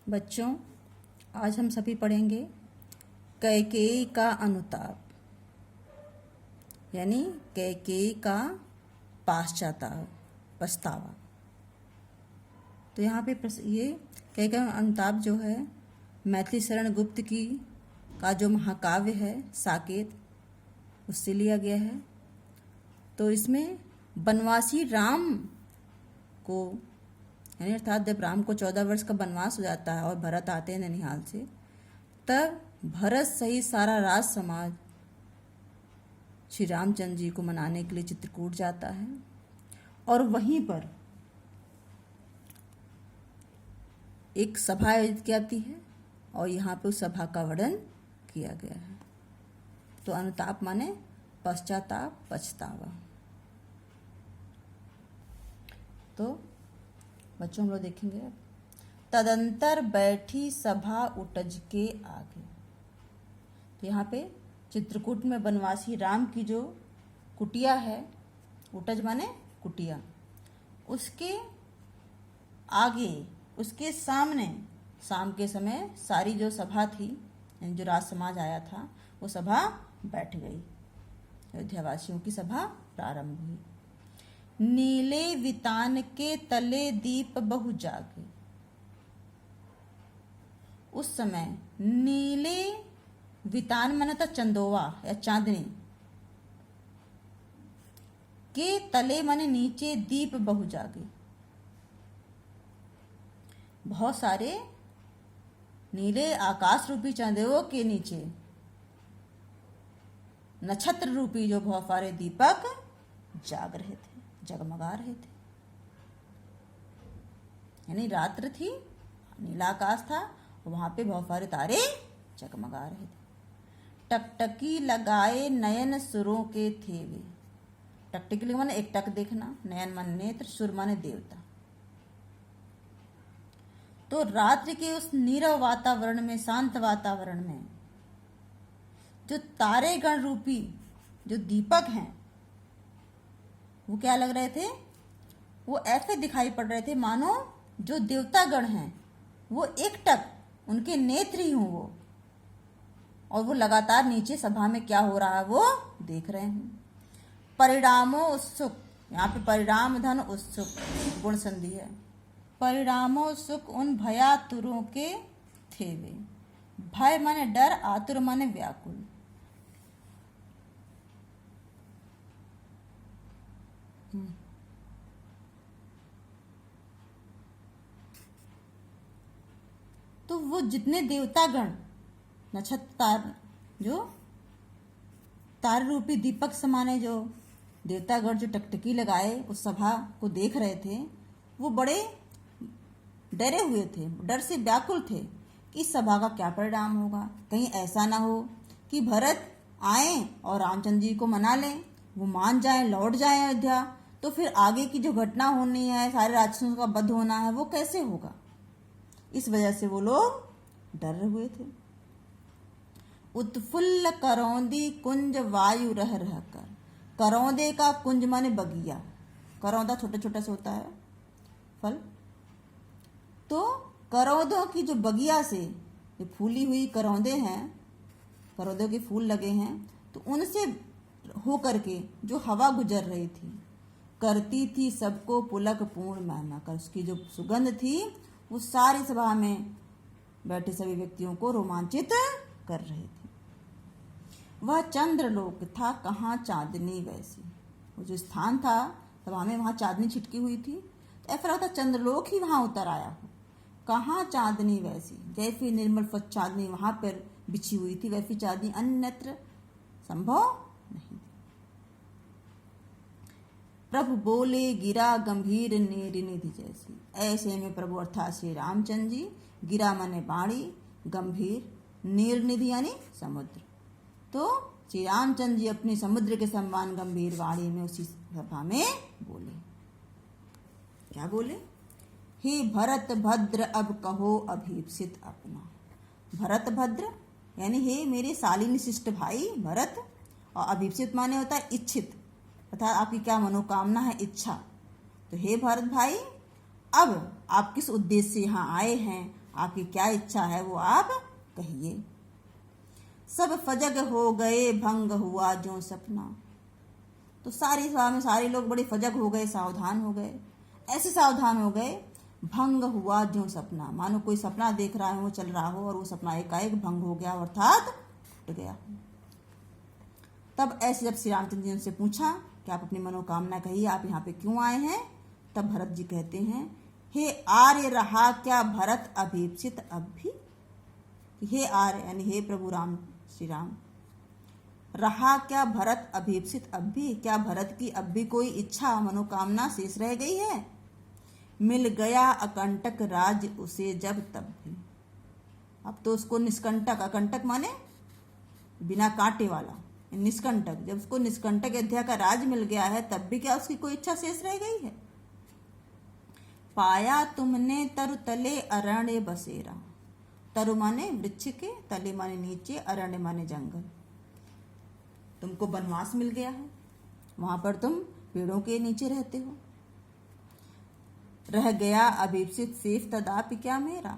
बच्चों, आज हम सभी पढ़ेंगे कैकेयी का अनुताप, यानी कैकेयी का पश्चाताप, पछतावा। तो यहाँ पे ये कैकेयी का अनुताप जो है मैथिली शरण गुप्त की का जो महाकाव्य है साकेत, उससे लिया गया है। तो इसमें बनवासी राम को, यानी अर्थात जब राम को 14 वर्ष का वनवास हो जाता है और भरत आते हैं ननिहाल से, तब भरत सहित सारा राज समाज श्री रामचंद्र जी को मनाने के लिए चित्रकूट जाता है और वहीं पर एक सभा आयोजित की जाती है और यहाँ पे उस सभा का वर्णन किया गया है। तो अनुताप माने पश्चाताप, पछतावा। तो बच्चों हम लोग देखेंगे अब। तदंतर बैठी सभा उटज के आगे। तो यहाँ पे चित्रकूट में बनवासी राम की जो कुटिया है, उटज माने कुटिया, उसके आगे, उसके सामने शाम के समय सारी जो सभा थी, जो राज समाज आया था, वो सभा बैठ गई। अयोध्यावासियों की सभा प्रारंभ हुई। नीले वितान के तले दीप बहु जागे। उस समय नीले वितान माने तो चंदोवा या चांदनी, के तले माने नीचे, दीप बहु जागे। बहुत सारे नीले आकाश रूपी चांदों के नीचे नक्षत्र रूपी जो बहुत सारे दीपक जाग रहे थे, जगमगा रहे थे। यानी रात्र थी, नीला आकाश था, वहां पे बहुत सारे तारे जगमगा रहे थे। टकटकी लगाए नयन सुरों के थे वे। टकटकी माने एक टक देखना, नयन माने नेत्र, सुर माने देवता। तो रात्रि के उस नीरव वातावरण में, शांत वातावरण में जो तारे गण रूपी जो दीपक हैं, वो क्या लग रहे थे? वो ऐसे दिखाई पड़ रहे थे मानो जो देवता गण हैं वो एक टक उनके नेत्र ही हों वो, और वो लगातार नीचे सभा में क्या हो रहा है वो देख रहे हैं। परिणामों उत्सुक, यहाँ पे परिणाम धन उत्सुक गुण संधि है। परिणामों सुख उन भयातुरों के थे वे। भय माने डर, आतुर माने व्याकुल। तो वो जितने देवतागण, नक्षत्र तार, जो तार रूपी दीपक समाने जो देवतागण जो टकटकी लगाए उस सभा को देख रहे थे, वो बड़े डरे हुए थे, डर से व्याकुल थे कि इस सभा का क्या परिणाम होगा। कहीं ऐसा ना हो कि भरत आए और रामचंद्र जी को मना लें, वो मान जाए, लौट जाए अयोध्या, तो फिर आगे की जो घटना होनी है, सारे राक्षसों का वध होना है, वो कैसे होगा। इस वजह से वो लोग डर हुए थे। उत्फुल्ल करौंदी कुंज वायु रह रह कर। करौंदे का कुंज माने बगिया, करौंदा छोटा छोटा सा होता है फल। तो करौंदों की जो बगिया से जो फूली हुई करौंदे हैं, करौंदों के फूल लगे हैं, तो उनसे हो करके जो हवा गुजर रही थी, करती थी सबको पुलक पूर्ण महिमा कर। उसकी जो सुगंध थी वो सारी सभा में बैठे सभी व्यक्तियों को रोमांचित कर रही थी। वह चंद्रलोक था, कहाँ चांदनी वैसी। वो जो स्थान था सभा में, वहां चांदनी छिटकी हुई थी, तो ऐसा लगता चंद्रलोक ही वहां उतर आया हो। कहाँ चांदनी वैसी, जैसी निर्मल स्वच्छ चांदनी वहां पर बिछी हुई थी, वैसी चांदनी अन्यत्र संभव नहीं। प्रभु बोले गिरा गंभीर निधि जैसी। ऐसे में प्रभु अर्थात श्री रामचंद्र जी, गिरा माने बाणी, गंभीर, नीरनिधि यानी समुद्र। तो श्री रामचंद्र जी अपनी समुद्र के समान गंभीर वाणी में उसी सभा में बोले। क्या बोले? हे भरत भद्र अब कहो अभीप्सित अपना। भरत भद्र यानी हे मेरे शालीन शिष्ट भाई भरत, और अभीप्सित माने होता है इच्छित, अर्थात आपकी क्या मनोकामना है, इच्छा। तो हे भरत भाई, अब आप किस उद्देश्य से यहाँ आए हैं, आपकी क्या इच्छा है वो आप कहिए। सब फजग हो गए भंग हुआ जो सपना। तो सारी सभा में सारे लोग बड़े फजग हो गए, सावधान हो गए। ऐसे सावधान हो गए, भंग हुआ जो सपना, मानो कोई सपना देख रहा हो, चल रहा हो और वो सपना एकाएक भंग हो गया अर्थात टूट गया। तब ऐसे जब श्री रामचंद्र जी ने उनसे पूछा कि आप अपनी मनोकामना कहिए, आप यहाँ पे क्यों आए हैं? तब भरत जी कहते हैं, हे आर्य रहा क्या भरत अभीप्सित अब भी। हे आर्य यानी हे प्रभु राम श्री राम, रहा क्या भरत अभीप्सित अब भी, क्या भरत की अब भी कोई इच्छा मनोकामना शेष रह गई है? मिल गया अकंटक राज उसे जब तब भी। अब तो उसको निष्कंटक, अकंटक माने बिना कांटे वाला, निष्कंटक, जब उसको निष्कंटक अयोध्या का राज मिल गया है तब भी क्या उसकी कोई इच्छा शेष रह गई है? पाया तुमने तरु तले अरण्य बसेरा। तरु माने वृक्ष के, तले माने नीचे, अरण्य माने जंगल। तुमको वनवास मिल गया है, वहां पर तुम पेड़ों के नीचे रहते हो। रह गया अभीप्सित सेफ तदापि क्या मेरा।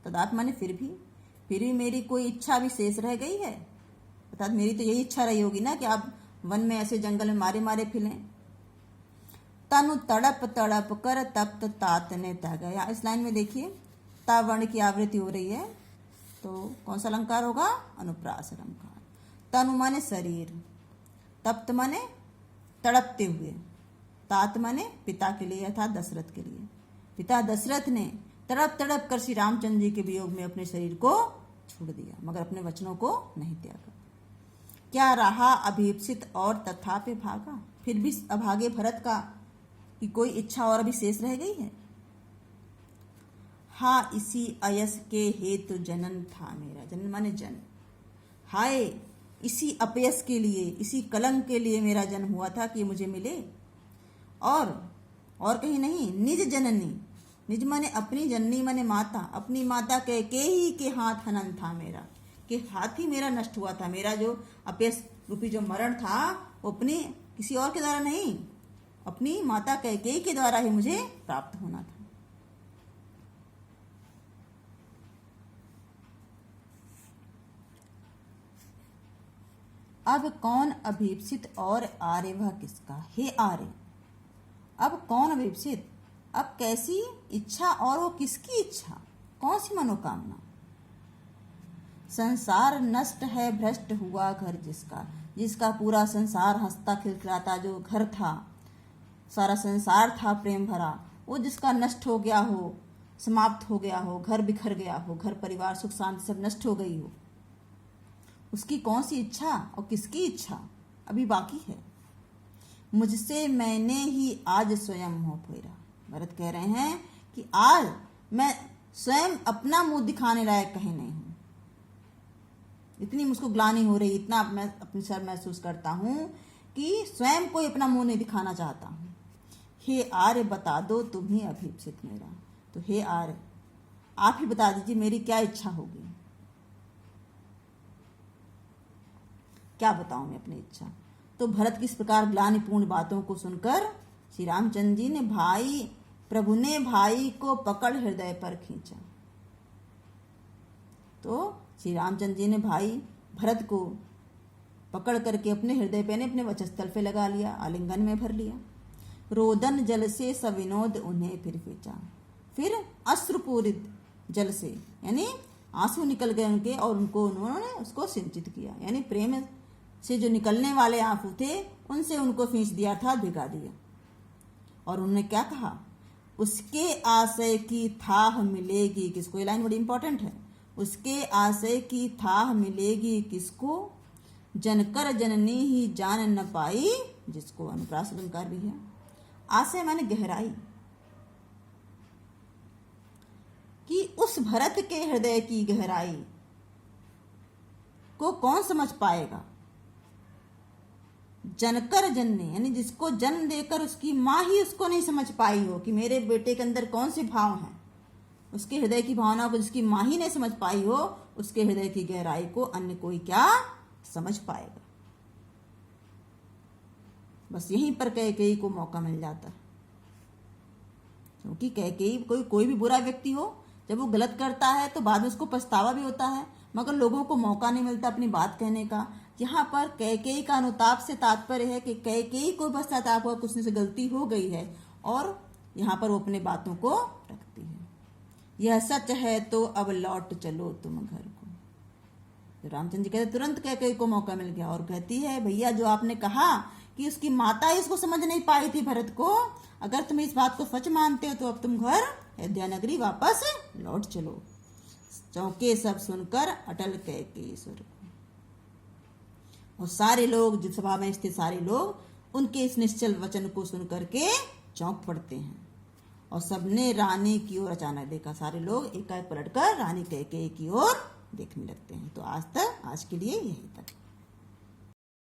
तदापि माने फिर भी मेरी कोई इच्छा भी शेष रह गई है। अर्थात मेरी तो यही इच्छा रही होगी ना कि आप वन में ऐसे जंगल में मारे मारे फिलें। तनु तड़प तड़प कर तप्त तात ने तह गया। इस लाइन में देखिए ता वर्ण की आवृत्ति हो रही है, तो कौन सा अलंकार होगा? अनुप्रास अलंकार। तनु माने शरीर, तप्त माने तड़पते हुए, तात माने पिता के लिए अर्थात दशरथ के लिए। पिता दशरथ ने तड़प तड़प कर श्री रामचंद्र जी के वियोग में अपने शरीर को छोड़ दिया, मगर अपने वचनों को नहीं त्यागा। क्या रहा अभीप्सित और तथापि भागा। फिर भी अभागे भरत का कि कोई इच्छा और अभी शेष रह गई है। हा इसी अयस के हेतु जनन था मेरा। जनन माने जन्म। हाय इसी अपयस के लिए, इसी कलंक के लिए मेरा जन्म हुआ था कि मुझे मिले। और कहीं नहीं, निज जननी, निज माने अपनी, जननी माने माता, अपनी माता कैकेयी के हाथ हनन था मेरा, कि हाथ ही मेरा नष्ट हुआ था। मेरा जो अपयस रूपी जो मरण था वो अपने किसी और के द्वारा नहीं, अपनी माता कैकेयी के द्वारा ही मुझे प्राप्त होना था। अब कौन अभीप्सित और आर्य वह किसका। हे आर्य, अब कौन अभीप्सित, अब कैसी इच्छा और वो किसकी इच्छा, कौन सी मनोकामना। संसार नष्ट है भ्रष्ट हुआ घर जिसका, जिसका पूरा संसार हंसता खिलखिलाता जो घर था, सारा संसार था प्रेम भरा, वो जिसका नष्ट हो गया हो, समाप्त हो गया हो, घर बिखर गया हो, घर परिवार सुख शांति सब नष्ट हो गई हो, उसकी कौन सी इच्छा और किसकी इच्छा अभी बाकी है। मुझसे मैंने ही आज स्वयं मोह फेरा। भरत कह रहे हैं कि आज मैं स्वयं अपना मुंह दिखाने लायक कहीं नहीं हूं। इतनी मुझको ग्लानि हो रही, इतना मैं अपने सर महसूस करता हूं कि स्वयं कोई अपना मुंह नहीं दिखाना चाहता हूं। हे आर्य बता दो तुम ही अभीप्सित मेरा। तो हे आर्य आप ही बता दीजिए मेरी क्या इच्छा होगी। क्या बताऊं मैं अपनी इच्छा। तो भरत की इस प्रकार ग्लानिपूर्ण बातों को सुनकर श्री रामचंद्र जी ने प्रभु ने भाई को पकड़ हृदय पर खींचा। तो श्री रामचंद्र जी ने भाई भरत को पकड़ करके अपने हृदय पे, अपने वक्षस्थल पे लगा लिया, आलिंगन में भर लिया। रोदन जल से सविनोद उन्हें फिर खींचा। फिर अश्रुपूरित जल से यानी आंसू निकल गए उनके, और उन्होंने उसको सिंचित किया, यानी प्रेम से जो निकलने वाले आंसू थे उनसे उनको खींच दिया था, भिगा दिया। और उन्होंने क्या कहा, उसके आशय की थाह मिलेगी किसको। ये लाइन बड़ी इंपॉर्टेंट है। उसके आशय की थाह मिलेगी किसको, जनकर जननी ही जान न पाई जिसको। अनुप्रास अलंकार भी है। आशय माने गहराई, कि उस भरत के हृदय की गहराई को कौन समझ पाएगा। जनकर जननी यानी जिसको जन्म देकर उसकी माँ ही उसको नहीं समझ पाई हो कि मेरे बेटे के अंदर कौन से भाव हैं, उसके हृदय की भावना को जिसकी माँ ही नहीं समझ पाई हो, उसके हृदय की गहराई को अन्य कोई क्या समझ पाएगा। बस यहीं पर कैकेयी को मौका मिल जाता, क्योंकि कैकेयी कोई भी बुरा व्यक्ति हो जब वो गलत करता है तो बाद में उसको पछतावा भी होता है, मगर लोगों को मौका नहीं मिलता अपनी बात कहने का। यहाँ पर कैकेयी का अनुताप से तात्पर्य है कि कैकेयी को पश्चाताप हुआ, कुछ से गलती हो गई है और यहाँ पर वो अपने बातों को रखती है। यह सच है तो अब लौट चलो तुम घर को। तो रामचंद्र जी कहते तुरंत कैकेयी को मौका मिल गया और कहती है भैया जो आपने कहा कि उसकी माता इसको समझ नहीं पाई थी भरत को, अगर तुम इस बात को सच मानते हो तो अब तुम घर अयोध्या नगरी वापस लौट चलो। चौके सब सुनकर अटल कैकेयी स्वर और सारे लोग, जिस सभा में स्थित सारे लोग उनके इस निश्चल वचन को सुनकर के चौंक पड़ते हैं और सबने रानी की ओर अचानक देखा। सारे लोग एकाएक पलटकर रानी कैकेयी की ओर देखने लगते हैं। तो आज के लिए यही तक।